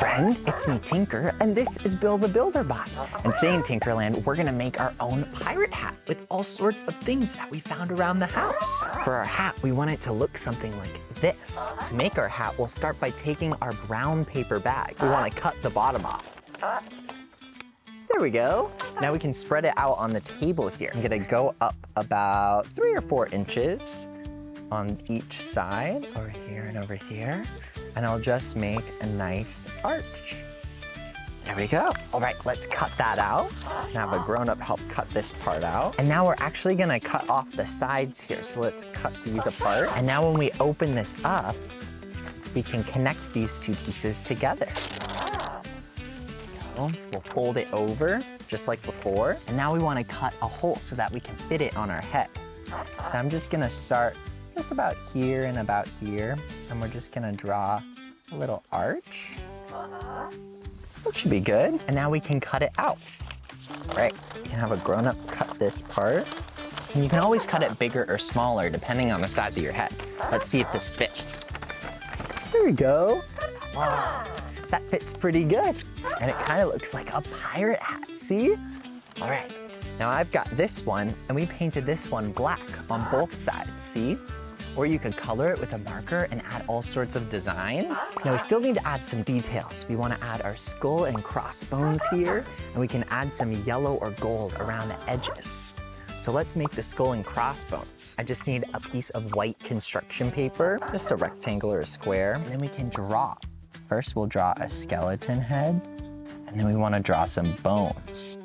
friend, it's me, Tinker, and this is Bill the Builder Bot. And today in Tinkerland, we're gonna make our own pirate hat with all sorts of things that we found around the house. For our hat, we want it to look something like this. To make our hat, we'll start by taking our brown paper bag. We wanna cut the bottom off. There we go. Now we can spread it out on the table here. I'm gonna go up about 3 or 4 inches on each side, over here and over here. And I'll just make a nice arch. There we go. All right, let's cut that out. And have a grown-up help cut this part out. And now we're actually gonna cut off the sides here. So let's cut these apart. And now when we open this up, we can connect these 2 pieces together. We'll fold it over, just like before. And now we wanna cut a hole so that we can fit it on our head. So I'm just gonna start just about here and about here. And we're just gonna draw a little arch. That should be good. And now we can cut it out. All right, you can have a grown-up cut this part. And you can always cut it bigger or smaller depending on the size of your head. Let's see if this fits. There we go. Wow, that fits pretty good. And it kind of looks like a pirate hat, see? All right, now I've got this one, and we painted this one black on both sides, see? Or you could color it with a marker and add all sorts of designs. Now we still need to add some details. We want to add our skull and crossbones here, and we can add some yellow or gold around the edges. So let's make the skull and crossbones. I just need a piece of white construction paper, just a rectangle or a square, and then we can draw. First we'll draw a skeleton head, and then we want to draw some bones.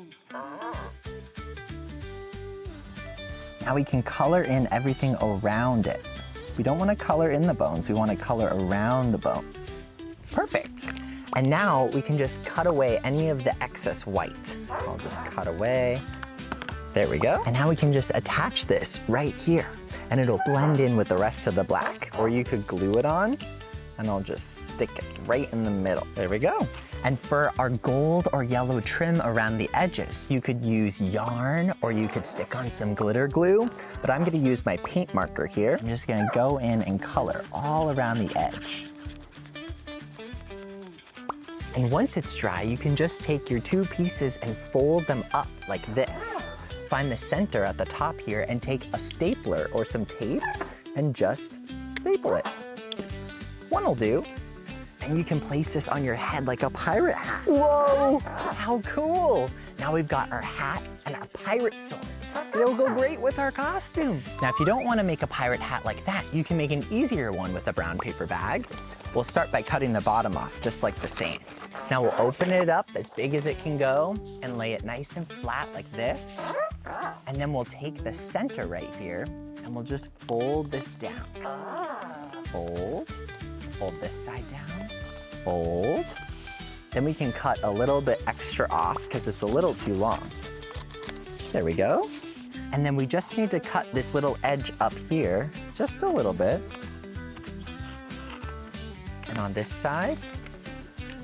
Now we can color in everything around it. We don't want to color in the bones, we want to color around the bones. Perfect. And now we can just cut away any of the excess white. I'll just cut away. There we go. And now we can just attach this right here, and it'll blend in with the rest of the black. Or you could glue it on, and I'll just stick it right in the middle. There we go. And for our gold or yellow trim around the edges, you could use yarn or you could stick on some glitter glue, but I'm gonna use my paint marker here. I'm just gonna go in and color all around the edge. And once it's dry, you can just take your 2 pieces and fold them up like this. Find the center at the top here and take a stapler or some tape and just staple it. One will do. And you can place this on your head like a pirate hat. Whoa, how cool. Now we've got our hat and our pirate sword. They'll go great with our costume. Now, if you don't want to make a pirate hat like that, you can make an easier one with a brown paper bag. We'll start by cutting the bottom off, just like the same. Now we'll open it up as big as it can go and lay it nice and flat like this. And then we'll take the center right here and we'll just fold this down. Fold. Fold this side down, fold. Then we can cut a little bit extra off because it's a little too long. There we go. And then we just need to cut this little edge up here, just a little bit. And on this side,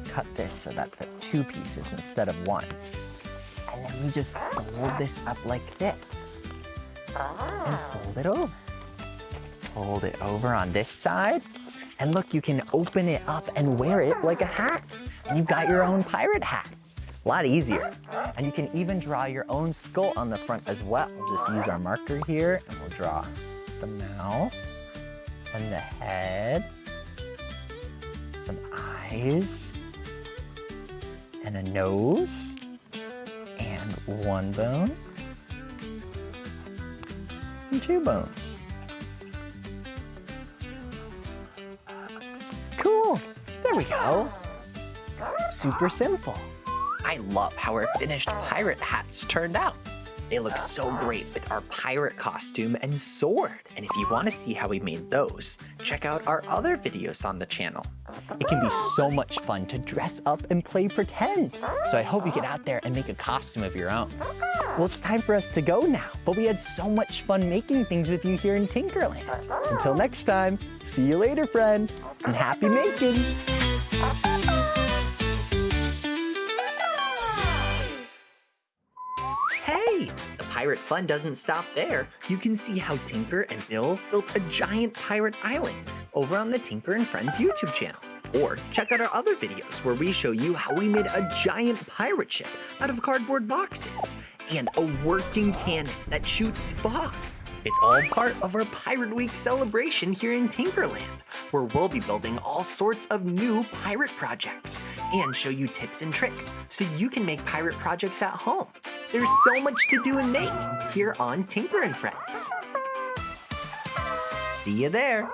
cut this so that's 2 pieces instead of 1. And then we just fold this up like this. And fold it over. Fold it over on this side. And look, you can open it up and wear it like a hat. And you've got your own pirate hat. A lot easier. And you can even draw your own skull on the front as well. We'll just use our marker here and we'll draw the mouth and the head, some eyes, and a nose, and 1 bone, and 2 bones. Cool, there we go. Super simple. I love how our finished pirate hats turned out. They look so great with our pirate costume and sword. And if you want to see how we made those, check out our other videos on the channel. It can be so much fun to dress up and play pretend. So I hope you get out there and make a costume of your own. Well, it's time for us to go now, but we had so much fun making things with you here in Tinkerland. Until next time, see you later, friend, and happy making! Hey, the pirate fun doesn't stop there. You can see how Tinker and Bill built a giant pirate island over on the Tinker and Friends YouTube channel. Or check out our other videos where we show you how we made a giant pirate ship out of cardboard boxes and a working cannon that shoots fog. It's all part of our Pirate Week celebration here in Tinkerland, where we'll be building all sorts of new pirate projects and show you tips and tricks so you can make pirate projects at home. There's so much to do and make here on Tinker and Friends. See you there!